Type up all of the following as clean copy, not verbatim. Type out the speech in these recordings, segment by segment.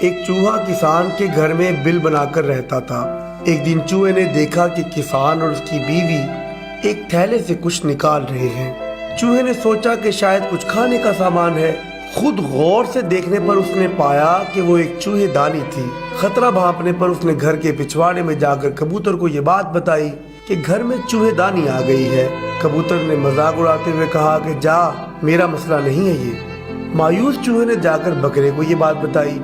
ایک چوہا کسان کے گھر میں بل بنا کر رہتا تھا۔ ایک دن چوہے نے دیکھا کہ کسان اور اس کی بیوی ایک تھیلے سے کچھ نکال رہے ہیں۔ چوہے نے سوچا کہ شاید کچھ کھانے کا سامان ہے۔ خود غور سے دیکھنے پر اس نے پایا کہ وہ ایک چوہے دانی تھی۔ خطرہ بھانپنے پر اس نے گھر کے پچھواڑے میں جا کر کبوتر کو یہ بات بتائی کہ گھر میں چوہے دانی آ گئی ہے۔ کبوتر نے مذاق اڑاتے ہوئے کہا کہ جا، میرا مسئلہ نہیں ہے یہ۔ مایوس چوہے نے جا کر بکرے کو یہ بات بتائی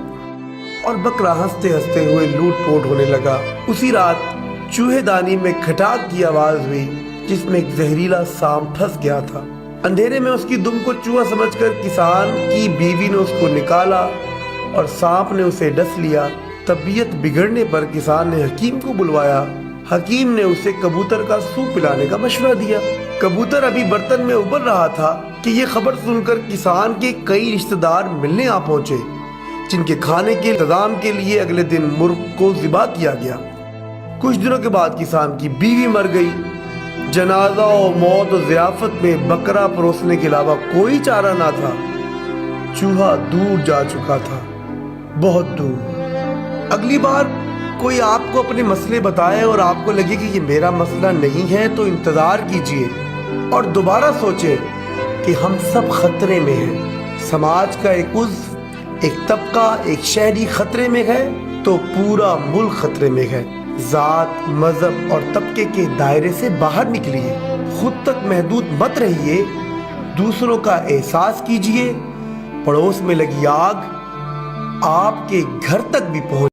اور بکرا ہنستے ہنستے ہوئے لوٹ پوٹ ہونے لگا۔ اسی رات چوہے دانی میں کھٹاک کی آواز ہوئی جس میں ایک زہریلا سانپ پھنس گیا تھا۔ اندھیرے میں اس کی دم کو چوہا سمجھ کر کسان کی بیوی نے اس کو نکالا اور سانپ نے اسے ڈس لیا۔ طبیعت بگڑنے پر کسان نے حکیم کو بلوایا۔ حکیم نے اسے کبوتر کا سوپ پلانے کا مشورہ دیا۔ کبوتر ابھی برتن میں ابل رہا تھا کہ یہ خبر سن کر کسان کے کئی رشتہ دار ملنے آ پہنچے، جن کے کھانے کے انتظام کے لیے اگلے دن مرغ کو ذبح کیا گیا۔ کچھ دنوں کے بعد کسان کی بیوی مر گئی۔ جنازہ و موت و ضیافت میں بکرا پروسنے کے علاوہ کوئی چارہ نہ تھا۔ چوہا دور جا چکا تھا، بہت دور۔ اگلی بار کوئی آپ کو اپنے مسئلے بتائے اور آپ کو لگے کہ یہ میرا مسئلہ نہیں ہے تو انتظار کیجئے اور دوبارہ سوچیں کہ ہم سب خطرے میں ہیں۔ سماج کا ایک عضو، ایک طبقہ، ایک شہری خطرے میں ہے تو پورا ملک خطرے میں ہے۔ ذات، مذہب اور طبقے کے دائرے سے باہر نکلیے، خود تک محدود مت رہیے، دوسروں کا احساس کیجئے۔ پڑوس میں لگی آگ آپ کے گھر تک بھی پہنچ